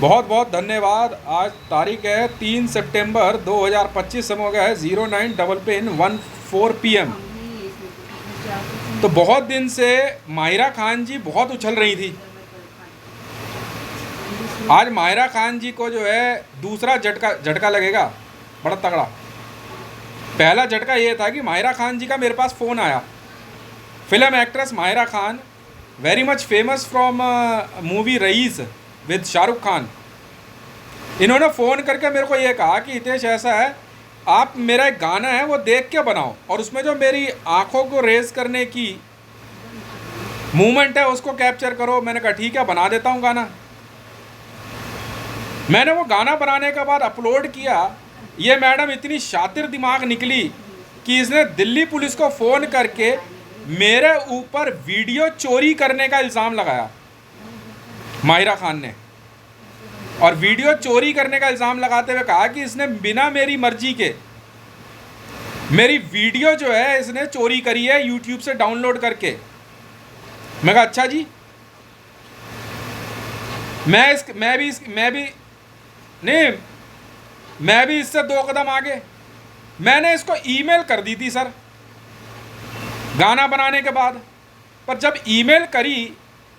बहुत बहुत धन्यवाद। आज तारीख है 3 सितंबर 2025, समय हो गया है 09:14 PM। तो बहुत दिन से माहिरा खान जी बहुत उछल रही थी। आज माहिरा खान जी को जो है दूसरा झटका लगेगा बड़ा तगड़ा। पहला झटका ये था कि माहिरा खान जी का मेरे पास फ़ोन आया। Film actress Mahira Khan, very much famous from movie Raees with Shahrukh Khan. इन्होंने फ़ोन करके मेरे को ये कहा कि हितेश ऐसा है, आप मेरा एक गाना है वो देख के बनाओ और उसमें जो मेरी आँखों को रेज करने की मूवमेंट है उसको कैप्चर करो। मैंने कहा ठीक है, बना देता हूँ गाना। मैंने वो गाना बनाने के बाद अपलोड किया। ये मैडम इतनी शातिर दिमाग निकली कि इसने दिल्ली पुलिस को फ़ोन करके मेरे ऊपर वीडियो चोरी करने का इल्ज़ाम लगाया माहिरा खान ने। और वीडियो चोरी करने का इल्ज़ाम लगाते हुए कहा कि इसने बिना मेरी मर्जी के मेरी वीडियो जो है इसने चोरी करी है यूट्यूब से डाउनलोड करके। मैं कहा अच्छा जी। मैं भी इससे 2 कदम आगे। मैंने इसको ईमेल कर दी थी सर गाना बनाने के बाद। पर जब ईमेल करी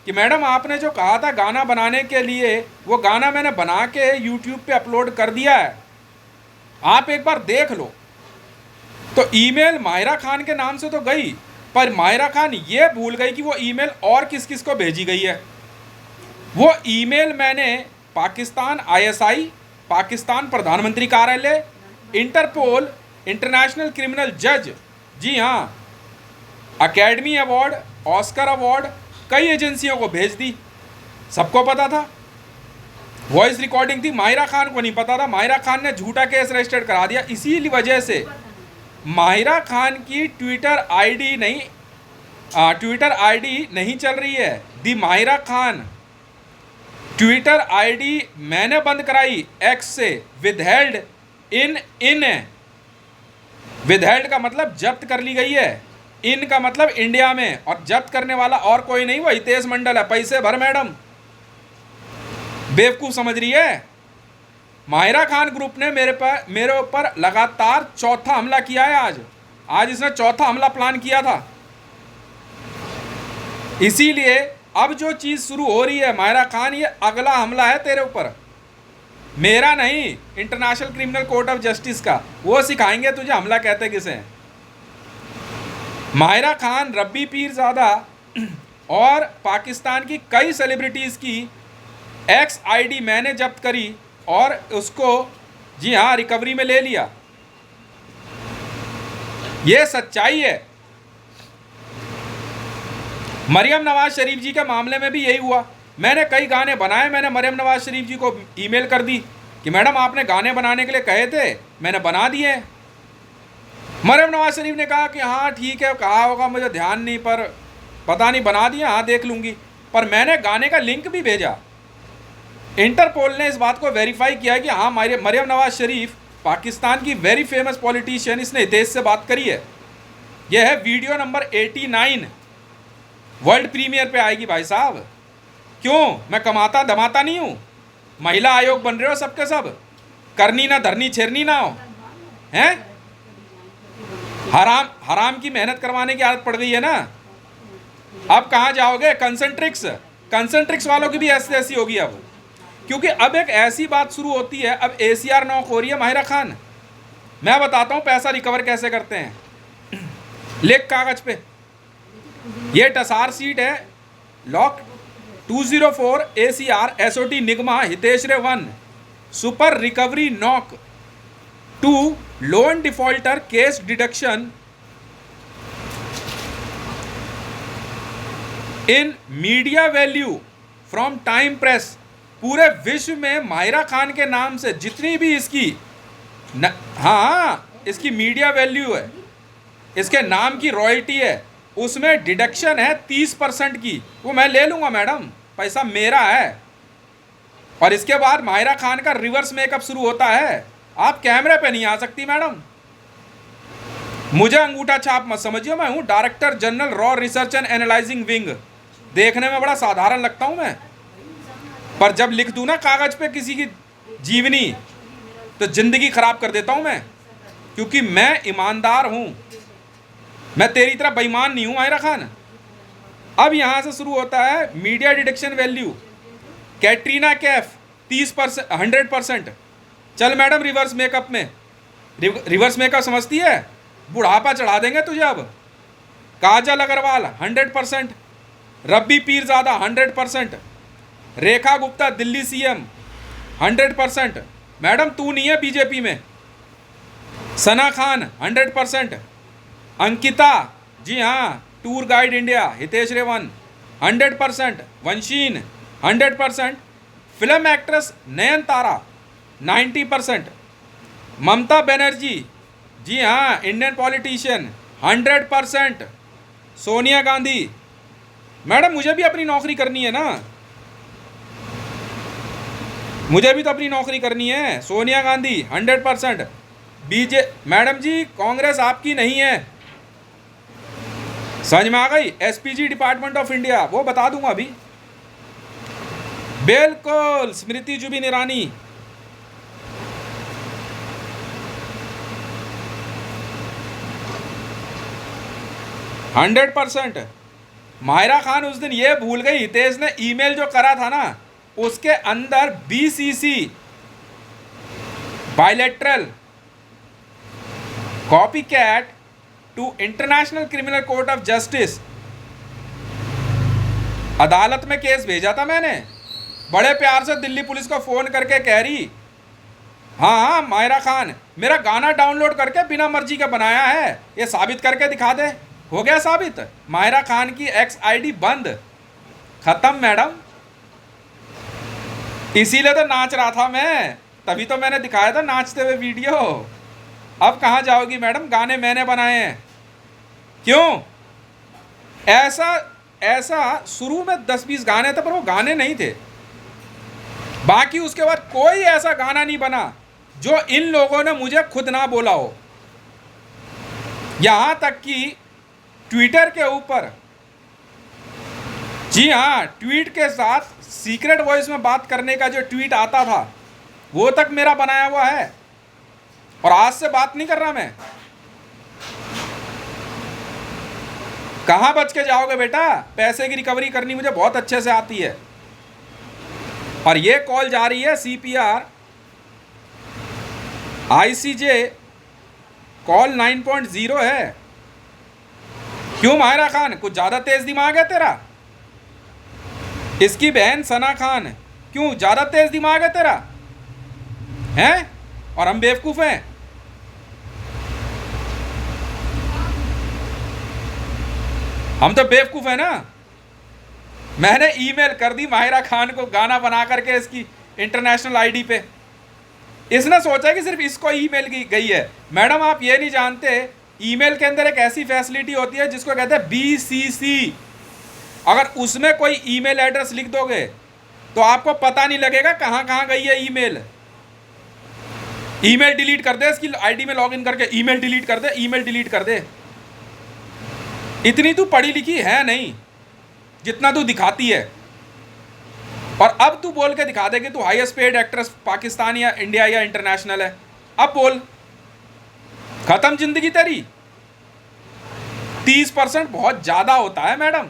कि मैडम आपने जो कहा था गाना बनाने के लिए, वो गाना मैंने बना के यूट्यूब पे अपलोड कर दिया है, आप एक बार देख लो। तो ईमेल माहिरा खान के नाम से तो गई, पर माहिरा खान ये भूल गई कि वो ईमेल और किस किस को भेजी गई है। वो ईमेल मैंने पाकिस्तान ISI, पाकिस्तान प्रधानमंत्री कार्यालय, इंटरपोल, इंटरनेशनल क्रिमिनल जज, जी हाँ, अकेडमी अवार्ड, ऑस्कर अवार्ड, कई एजेंसियों को भेज दी। सबको पता था, वॉइस रिकॉर्डिंग थी, माहिरा खान को नहीं पता था। माहिरा खान ने झूठा केस रजिस्टर्ड करा दिया। इसी वजह से माहिरा खान की ट्विटर आईडी नहीं चल रही है। दी माहिरा खान ट्विटर आईडी मैंने बंद कराई एक्स से। विदहेल्ड विदहेल्ड का मतलब जब्त कर ली गई है, इन का मतलब इंडिया में, और जब्त करने वाला और कोई नहीं, वो हितेश मंडल है। पैसे भर मैडम, बेवकूफ़ समझ रही है। माहिरा खान ग्रुप ने मेरे ऊपर लगातार चौथा हमला किया है। आज इसने चौथा हमला प्लान किया था। इसीलिए अब जो चीज़ शुरू हो रही है माहिरा खान, ये अगला हमला है तेरे ऊपर, मेरा नहीं, international criminal court of justice का। वो सिखाएंगे तुझे हमला कहते किसे हैं। माहिरा खान, रब्बी पीरज़ादा और पाकिस्तान की कई सेलिब्रिटीज़ की एक्स आईडी मैंने जब्त करी और उसको, जी हाँ, रिकवरी में ले लिया। ये सच्चाई है। मरियम नवाज शरीफ जी के मामले में भी यही हुआ। मैंने कई गाने बनाए, मैंने मरियम नवाज शरीफ जी को ईमेल कर दी कि मैडम आपने गाने बनाने के लिए कहे थे, मैंने बना दिए। मरियम नवाज शरीफ ने कहा कि हाँ ठीक है, कहा होगा मुझे ध्यान नहीं, पर पता नहीं, बना दिया, हाँ देख लूँगी। पर मैंने गाने का लिंक भी भेजा। इंटरपोल ने इस बात को वेरीफाई किया कि हाँ मरियम नवाज शरीफ पाकिस्तान की वेरी फेमस पॉलिटिशियन, इसने हितेश से बात करी है। यह है वीडियो नंबर 89, वर्ल्ड प्रीमियर पे आएगी भाई साहब। क्यों, मैं कमाता धमाता नहीं हूँ? महिला आयोग बन रहे हो सबके सब, करनी ना धरनी छेरनी ना हो, हैं? हराम की मेहनत करवाने की आदत पड़ गई है ना। अब कहाँ जाओगे? कंसेंट्रिक्स वालों की भी ऐसी होगी अब, क्योंकि अब एक ऐसी बात शुरू होती है। अब ACR नॉक हो रही है माहिरा खान। मैं बताता हूँ पैसा रिकवर कैसे करते हैं। लिख कागज पे, ये टसार सीट है, लॉक 204 ACR SOT निगमा हितेश रे 1 super recovery knock 2 loan defaulter case deduction in media value from time press. पूरे विश्व में माहिरा खान के नाम से जितनी भी इसकी इसकी मीडिया वैल्यू है, इसके नाम की रॉयल्टी है, उसमें डिडक्शन है 30% की। वो मैं ले लूँगा मैडम, पैसा मेरा है। और इसके बाद माहिरा खान का रिवर्स मेकअप शुरू होता है। आप कैमरे पे नहीं आ सकती मैडम। मुझे अंगूठा छाप मत समझिए, मैं हूँ director general raw research and analysing wing. देखने में बड़ा साधारण लगता हूँ मैं, पर जब लिख दूं ना कागज पे किसी की जीवनी, तो जिंदगी खराब कर देता हूं मैं, क्योंकि मैं ईमानदार हूं। मैं तेरी तरह बेईमान नहीं हूं माहिरा खान। अब यहां से शुरू होता है media deduction value. Katrina Kaif 30%, 100%। चल मैडम रिवर्स मेकअप में, रिवर्स मेकअप समझती है, बुढ़ापा चढ़ा देंगे तुझे अब। काजल अग्रवाल 100%। रब्बी पीरजादा 100%। रेखा गुप्ता दिल्ली सीएम 100%। मैडम तू नहीं है बीजेपी में। सना खान 100%। अंकिता, जी हाँ, tour guide India, Hitesh Revan 100%। वंशीन 100%। Film actress Nayanthara 90%। ममता बनर्जी, जी हाँ, Indian politician 100%। Sonia Gandhi, madam मुझे भी अपनी नौकरी करनी है ना, मुझे भी तो अपनी नौकरी करनी है। सोनिया गांधी 100%। मैडम जी कांग्रेस आपकी नहीं है, समझ में आ गई। एसपीजी डिपार्टमेंट ऑफ इंडिया, वो बता दूंगा अभी। बिल्कुल स्मृति जुबिन ईरानी। Hundred percent. माहिरा खान उस दिन ये भूल गई, हितेश ने ईमेल जो करा था ना, उसके अंदर BCC bilateral copy cat to international criminal court of justice, अदालत में केस भेजा था मैंने। बड़े प्यार से दिल्ली पुलिस को फोन करके कह रही, हाँ माहिरा खान मेरा गाना डाउनलोड करके बिना मर्जी का बनाया है, ये साबित करके दिखा दे। हो गया साबित, माहिरा खान की एक्स आईडी बंद, खत्म मैडम। इसीलिए तो नाच रहा था मैं, तभी तो मैंने दिखाया था नाचते हुए वीडियो। अब कहाँ जाओगी मैडम, गाने मैंने बनाए हैं। क्यों ऐसा शुरू में 10-20 गाने थे, पर वो गाने नहीं थे। बाकी उसके बाद कोई ऐसा गाना नहीं बना जो इन लोगों ने मुझे खुद ना बोला हो। यहां तक कि ट्विटर के ऊपर, जी हाँ, ट्वीट के साथ सीक्रेट वॉइस में बात करने का जो ट्वीट आता था, वो तक मेरा बनाया हुआ है। और आज से बात नहीं कर रहा मैं। कहां बच के जाओगे बेटा, पैसे की रिकवरी करनी मुझे बहुत अच्छे से आती है। और ये कॉल जा रही है सीपीआर आईसीजे कॉल 9.0 है। क्यों माहिरा खान, कुछ ज्यादा तेज दिमाग है तेरा? इसकी बहन सना खान, क्यों ज्यादा तेज दिमाग है तेरा? हैं? और हम बेवकूफ हैं? हम तो बेवकूफ है ना। मैंने ईमेल कर दी माहिरा खान को गाना बना करके इसकी इंटरनेशनल आईडी पे। इसने सोचा कि सिर्फ इसको ईमेल गई है। मैडम आप ये नहीं जानते, ईमेल के अंदर एक ऐसी फैसिलिटी होती है जिसको कहते हैं बीसीसी। अगर उसमें कोई ईमेल एड्रेस लिख दोगे तो आपको पता नहीं लगेगा कहां कहां गई है ईमेल। ईमेल डिलीट कर दे, इसकी आईडी में लॉगिन करके ईमेल डिलीट कर दे, ईमेल डिलीट कर दे। इतनी तू पढ़ी लिखी है नहीं जितना तू दिखाती है। और अब तू बोल के दिखा दे कि तू हाईएस्ट पेड एक्ट्रेस पाकिस्तान या इंडिया या इंटरनेशनल है। अब बोल, खत्म जिंदगी तेरी। 30% बहुत ज्यादा होता है मैडम,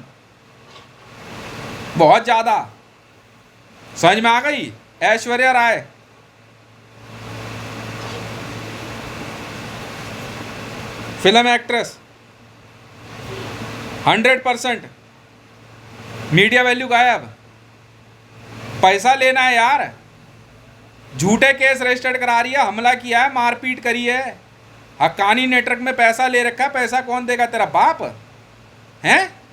बहुत ज्यादा। समझ में आ गई? Aishwarya Rai, film actress 100%। Media value गायब। पैसा लेना है यार, झूठे केस रजिस्टर्ड करा रही है, हमला किया है, मारपीट करी है, हक्कानी नेटवर्क में पैसा ले रखा है। पैसा कौन देगा, तेरा बाप हैं?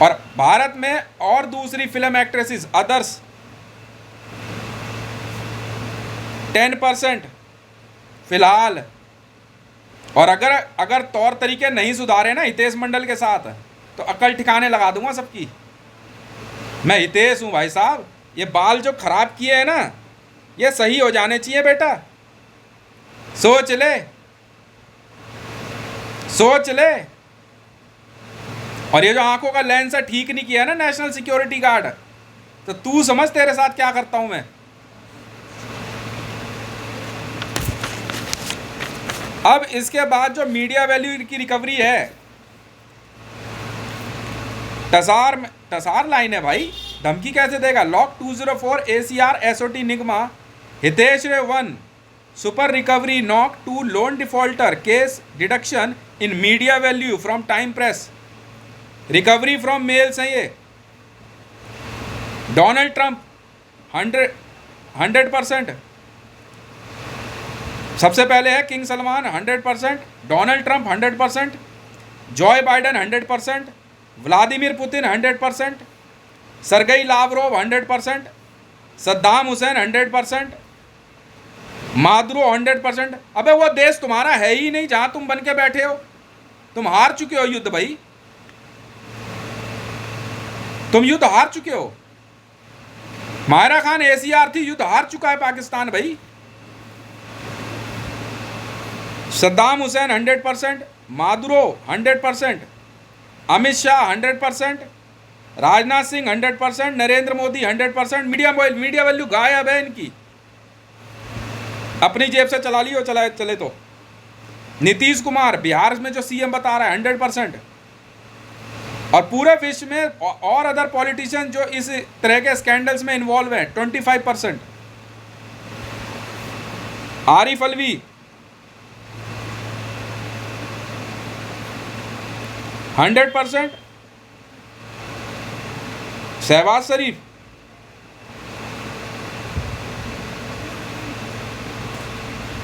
और भारत में और दूसरी फिल्म एक्ट्रेसेस अदर्स 10% फिलहाल। और अगर तौर तरीके नहीं सुधारे ना हितेश मंडल के साथ, तो अकल ठिकाने लगा दूंगा सबकी। मैं हितेश हूं भाई साहब। ये बाल जो खराब किए हैं ना, ये सही हो जाने चाहिए बेटा। सोच ले, सोच ले। और ये जो आंखों का लेंस है ठीक नहीं किया ना नेशनल सिक्योरिटी गार्ड, तो तू समझ तेरे साथ क्या करता हूं मैं। अब इसके बाद जो मीडिया वैल्यू की रिकवरी है, टसार लाइन है भाई, धमकी कैसे देगा। लॉक 204 ACR SOT निगमा हितेश रे 1 super recovery knock to loan defaulter case deduction in media value from time press, recovery from mails है ये। डोनाल्ड ट्रंप 100%, सबसे पहले है king Salman 100%, Donald Trump 100%, Joe Biden 100%, Vladimir Putin 100%, Sergey Lavrov 100%, Saddam Hussein 100%, Maduro 100%। अबे वो देश तुम्हारा है ही नहीं जहां तुम बन के बैठे हो, तुम हार चुके हो युद्ध भाई, तुम युद्ध हार चुके हो। मायरा खान ACR थी, युद्ध हार चुका है पाकिस्तान भाई। Saddam Hussein 100%, Maduro 100%, Amit Shah 100%, Rajnath Singh 100%, Narendra Modi 100%। Media value गायब है इनकी, अपनी जेब से चला ली हो चले तो। नीतीश कुमार बिहार में जो CM बता रहा है 100%, और पूरे विश्व में और अदर पॉलिटिशियन जो इस तरह के स्कैंडल्स में इन्वॉल्व हैं 25%। आरिफ अलवी 100%, शहबाज शरीफ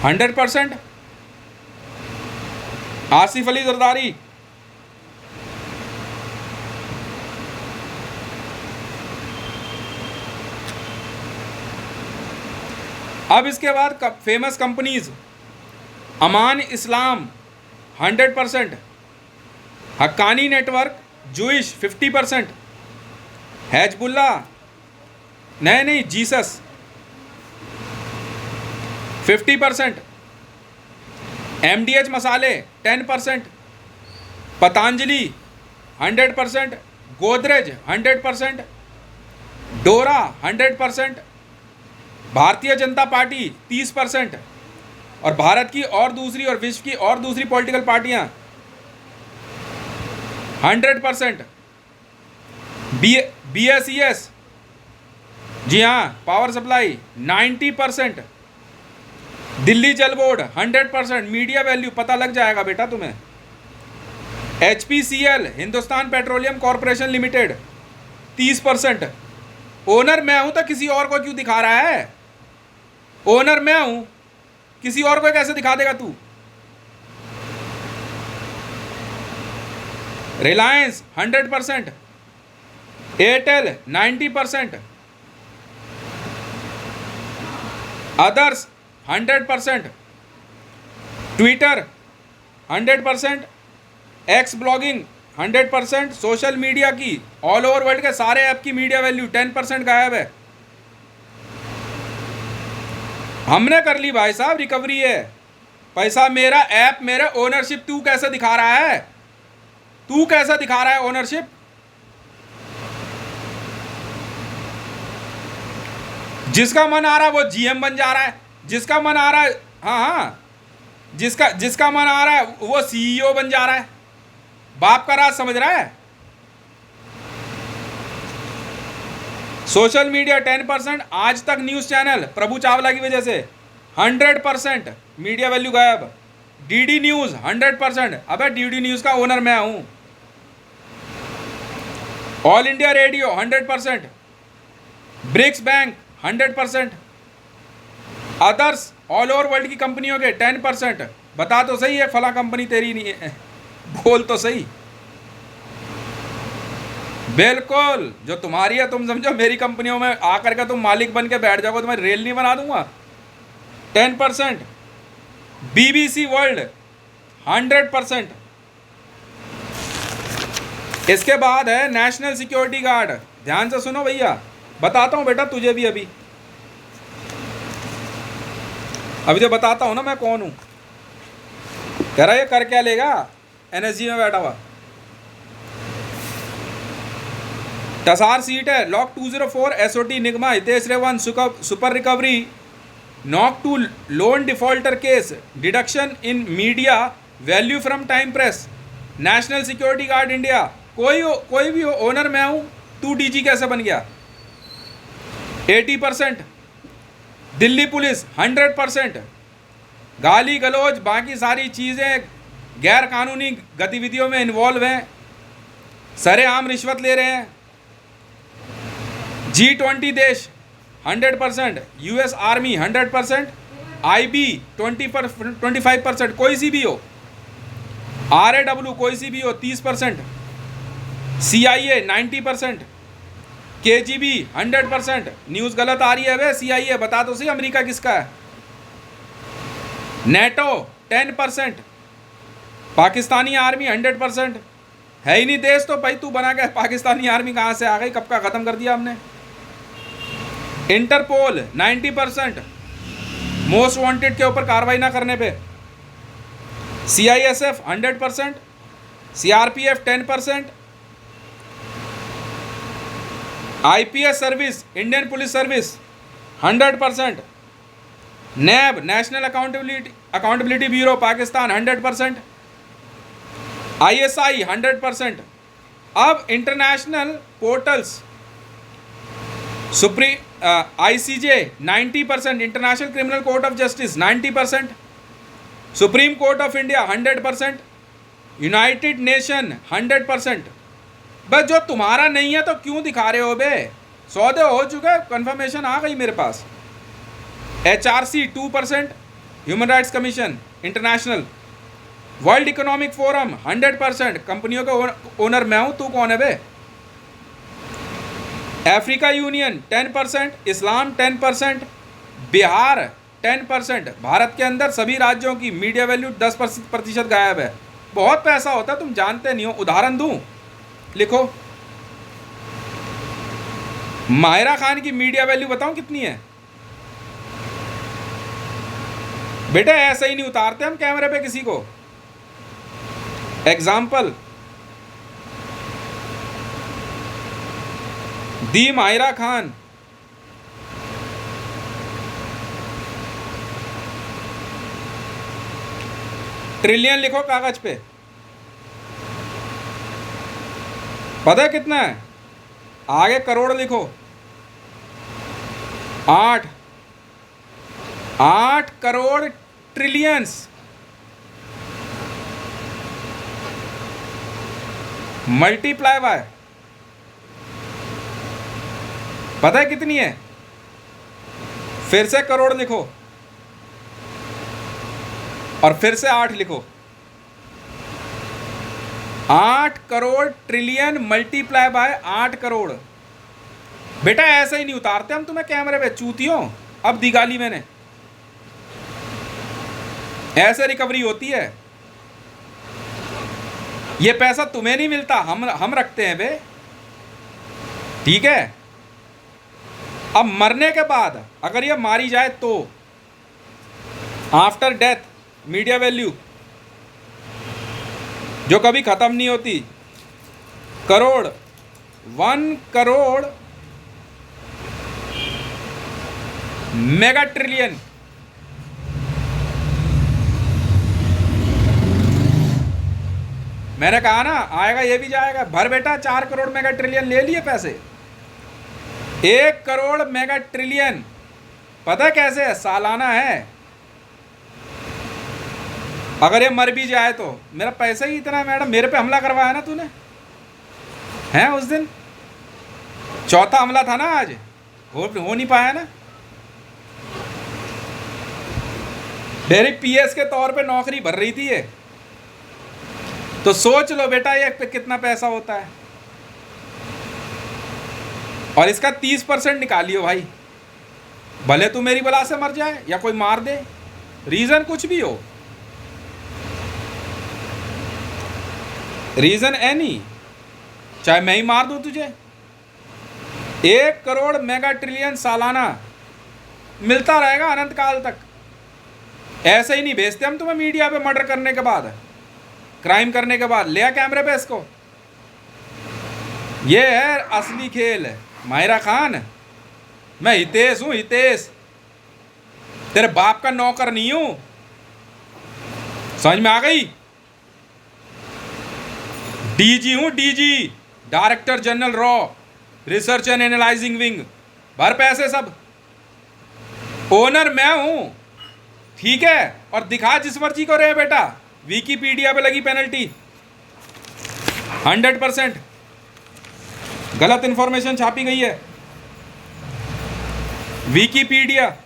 100%, आसिफ अली जरदारी 100%। अब इसके बाद फेमस कंपनीज, अमान इस्लाम 100%, हक्कानी नेटवर्क जूइश 50%, हैजबुल्ला नहीं जीसस 50%, MDH मसाले 10%, पतंजलि 100%, गोदरेज 100%, डोरा 100%, भारतीय जनता पार्टी 30%, और भारत की और दूसरी और विश्व की और दूसरी पॉलिटिकल पार्टियां 100%, BSES जी हाँ पावर सप्लाई 90%, दिल्ली जल बोर्ड 100%। मीडिया वैल्यू पता लग जाएगा बेटा तुम्हें। HPCL Hindustan petroleum corporation limited 30%। Owner मैं हूं तो किसी और को क्यों दिखा रहा है, ओनर मैं हूं, किसी और को कैसे दिखा देगा तू। Reliance 100%, Airtel 90%, others 100%, Twitter 100%, x blogging 100%। Social media की ऑल ओवर वर्ल्ड के सारे ऐप की मीडिया वैल्यू 10% गायब है। हमने कर ली भाई साहब रिकवरी है, पैसा मेरा, ऐप मेरा, ओनरशिप तू कैसे दिखा रहा है, तू कैसा दिखा रहा है ओनरशिप। जिसका मन आ रहा है वो GM बन जा रहा है, जिसका मन आ रहा है हाँ जिसका मन आ रहा है वो CEO बन जा रहा है। बाप का राज समझ रहा है। सोशल मीडिया 10%, आज तक न्यूज चैनल प्रभु चावला की वजह से 100% मीडिया वैल्यू गायब। DD न्यूज 100%, अबे DD न्यूज का ओनर मैं हूं। All India Radio 100%, BRICS bank 100%, others all over world की कंपनियों के 10%। बता तो सही है फला कंपनी तेरी नहीं है, बोल तो सही। बिल्कुल जो तुम्हारी है तुम समझो, मेरी कंपनियों में आकर के तुम मालिक बन के बैठ जाओगे तो मैं रेल नहीं बना दूंगा। 10%, BBC वर्ल्ड 100%। इसके बाद है नेशनल सिक्योरिटी गार्ड, ध्यान से सुनो भैया, बताता हूं बेटा तुझे भी अभी जो बताता हूं ना मैं कौन हूं। कह रहा ये कर क्या लेगा, NSG में बैठा हुआ। तसार सीट है लॉक 204 एसओटी निगमा हितेश रेवन super recovery knock to loan defaulter case deduction in media value from time press National Security Guard India. कोई भी हो ओनर मैं हूँ, तू डीजी कैसे बन गया? 80%। दिल्ली पुलिस 100%। गाली गलौज बाकी सारी चीज़ें गैर कानूनी गतिविधियों में इन्वॉल्व हैं, सरेआम रिश्वत ले रहे हैं। G20 देश 100%, यूएस आर्मी 100%, IB 25%, कोई सी भी हो, RAW कोई सी भी हो 30%, CIA 90%, KGB 100%। न्यूज़ गलत आ रही है वे, CIA बता तो सही अमेरिका किसका है। NATO 10%, Pakistani army 100%। है ही नहीं देश तो भाई तू बना के पाकिस्तानी आर्मी कहाँ से आ गई, कब का ख़त्म कर दिया हमने। इंटरपोल 90%, मोस्ट वांटेड के ऊपर कार्रवाई ना करने पे। CISF 100%, CRPF 10%, IPS service Indian police service 100%, NAB national accountability bureau Pakistan 100%, ISI 100%। अब international portals ICJ 90%, international criminal court of justice 90%, supreme court of India 100%, United nation 100%। बस जो तुम्हारा नहीं है तो क्यों दिखा रहे हो बे? सौदे हो चुके, कंफर्मेशन आ गई मेरे पास। HRC 2%, human rights commission international, world economic forum 100%। कंपनियों का ओनर मैं हूं, तू कौन है बे? अफ्रीका यूनियन 10%, इस्लाम 10%, बिहार 10%। भारत के अंदर सभी राज्यों की मीडिया वैल्यू 10% गायब है। बहुत पैसा होता है, तुम जानते नहीं हो। उदाहरण दूं, लिखो माहिरा खान की मीडिया वैल्यू बताऊं कितनी है? बेटा ऐसे ही नहीं उतारते हम कैमरे पे किसी को। एग्जाम्पल दी माहिरा खान, ट्रिलियन लिखो कागज पे, पता है कितना है? आगे करोड़ लिखो। 8 करोड़ ट्रिलियंस। मल्टीप्लाई बाय, पता है कितनी है? फिर से करोड़ लिखो और फिर से 8 लिखो। 8 crore trillion multiply by 8 crore. बेटा ऐसे ही नहीं उतारते हम तुम्हें कैमरे पे, चूतियों। अब दी गाली मैंने, ऐसे रिकवरी होती है। ये पैसा तुम्हें नहीं मिलता, हम रखते हैं बे, ठीक है? अब मरने के बाद अगर ये मारी जाए तो आफ्टर डेथ मीडिया वैल्यू जो कभी खत्म नहीं होती, करोड़, 1 करोड़ मेगा ट्रिलियन। मैंने कहा ना आएगा, ये भी जाएगा। भर बेटा 4 करोड़ मेगा ट्रिलियन ले लिए पैसे। 1 करोड़ मेगा ट्रिलियन पता कैसे है? सालाना है। अगर ये मर भी जाए तो मेरा पैसा ही इतना है। मैडम मेरे पे हमला करवाया ना तूने, हैं? उस दिन चौथा हमला था ना, आज हो नहीं पाया ना। मेरी PS के तौर पे नौकरी भर रही थी ये, तो सोच लो बेटा ये पे कितना पैसा होता है। और इसका 30% निकालियो भाई, भले तू मेरी बला से मर जाए या कोई मार दे, रीजन कुछ भी हो, रीजन एनी, चाहे मैं ही मार दूं तुझे। 1 करोड़ मेगा ट्रिलियन सालाना मिलता रहेगा अनंत काल तक। ऐसे ही नहीं भेजते हम तुम्हें मीडिया पे मर्डर करने के बाद, क्राइम करने के बाद। ले आ कैमरे पे इसको। ये है असली खेल। माहिरा खान, मैं हितेश हूँ, हितेश, तेरे बाप का नौकर नहीं हूं। समझ में आ गई? डीजी हूं, DG, director general raw, research and analysing wing. भर पैसे सब। ओनर मैं हूं, ठीक है? और दिखा जिस मर्जी को रहे बेटा, विकीपीडिया पे लगी पेनल्टी 100%। गलत इंफॉर्मेशन छापी गई है। विकीपीडिया।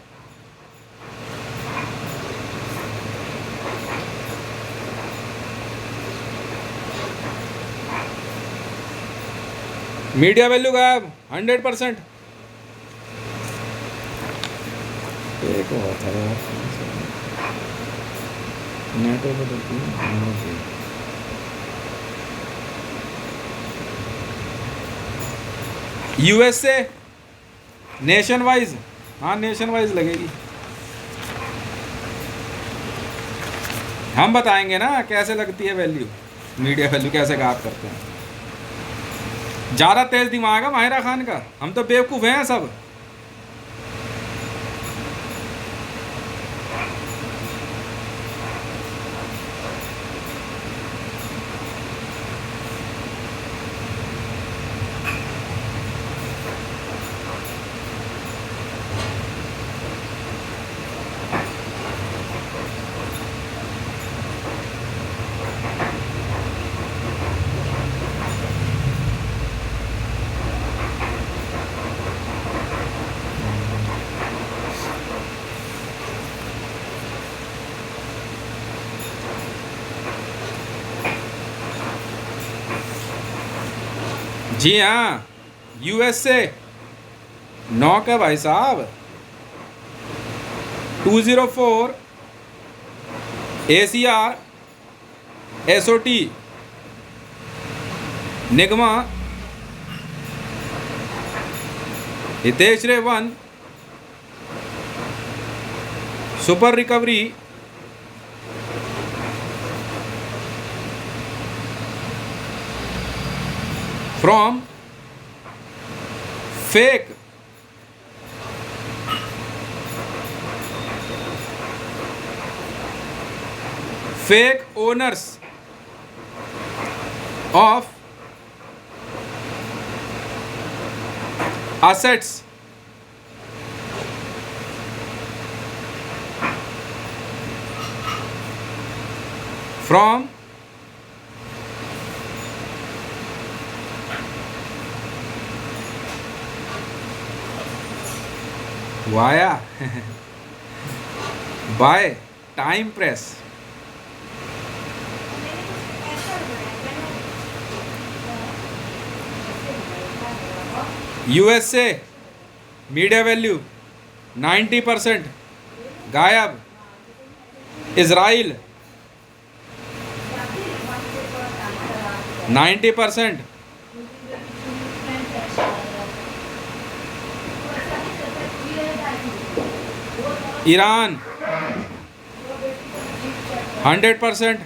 मीडिया वैल्यू गायब 100%। एक और था यार, नेट पे बदलती है। यूएसए नेशन वाइज, हाँ नेशन वाइज लगेगी। हम बताएंगे ना कैसे लगती है वैल्यू, मीडिया वैल्यू कैसे गायब करते हैं। ज़्यादा तेज दिमाग है माहिरा खान का, हम तो बेवकूफ़ हैं सब। जी हाँ, यूएसए नॉक है भाई साहब। 204 ACR SOT निगमा हितेश रे 1 super recovery from fake owners of assets from via by time press USA media value 90% गायब। इजराइल 90%। ईरान 100%।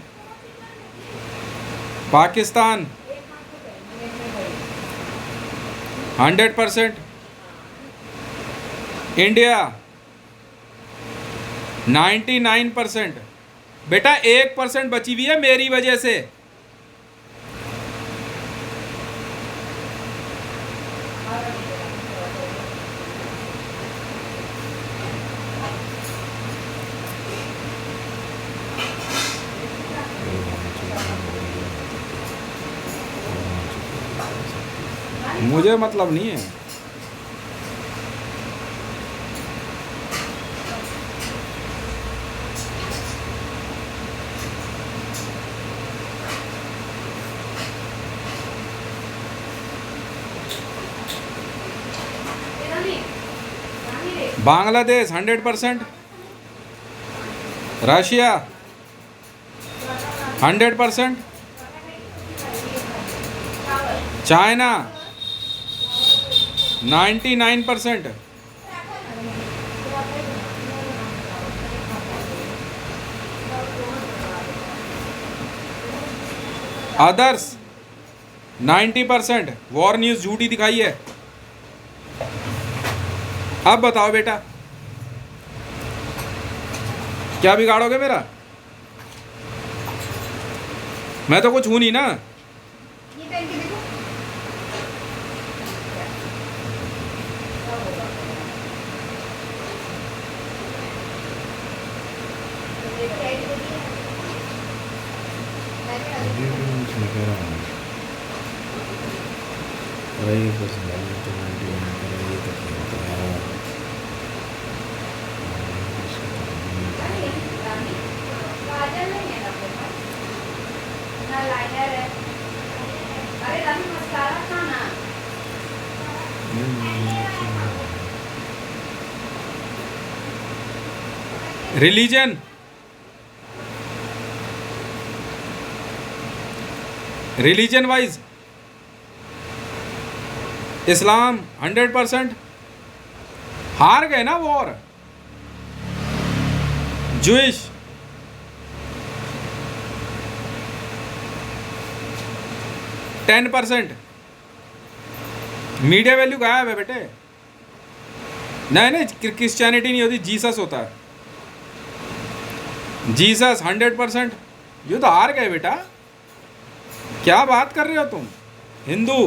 पाकिस्तान 100%। इंडिया 99%। बेटा 1% बची हुई है मेरी वजह से। मुझे मतलब नहीं है। Bangladesh 100%। Russia 100%। China 99%। Others 90% war news झूठी दिखाई है। अब बताओ बेटा, क्या बिगाड़ोगे मेरा? मैं तो कुछ हूं नहीं ना। ये पहन के देखो। क्या होगा? तो देखो लाइट लगी है। मैं क्या ये भी मैं ठीक है रहा हूँ। अरे ये कुछ नहीं तो मैं भी नहीं कर रहा, ये तो क्या होता है यार। अरे रानी, काजल नहीं है ना अपने पास? ना लाइनर है। अरे रानी मस्कारा था ना। रिलीजन, रिलीजन वाइज इस्लाम 100% हार गए ना वॉर। जूइश 10%। मीडिया वैल्यू गायब है बेटे। नहीं नहीं, क्रिश्चियनिटी नहीं होती, जीसस होता है। जीसस 100%। ये तो हार गए बेटा, क्या बात कर रहे हो तुम? हिंदू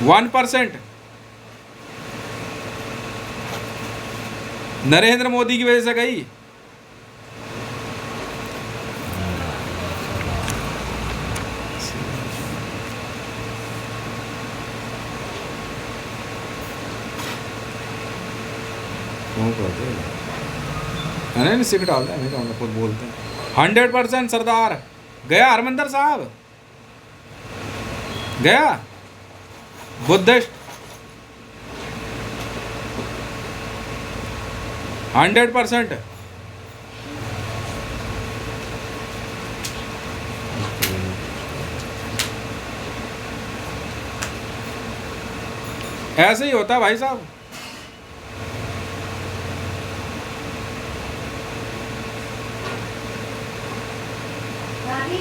1%। नरेंद्र मोदी की वजह से गई। कौन कहते हैं? नहीं सिख डालते हैं, नहीं तो हम लोग खुद बोलते हैं। 100% सरदार गया। हरमंदर साहब गया। बुद्धिस्ट 100%। ऐसे ही होता है भाई साहब। रानी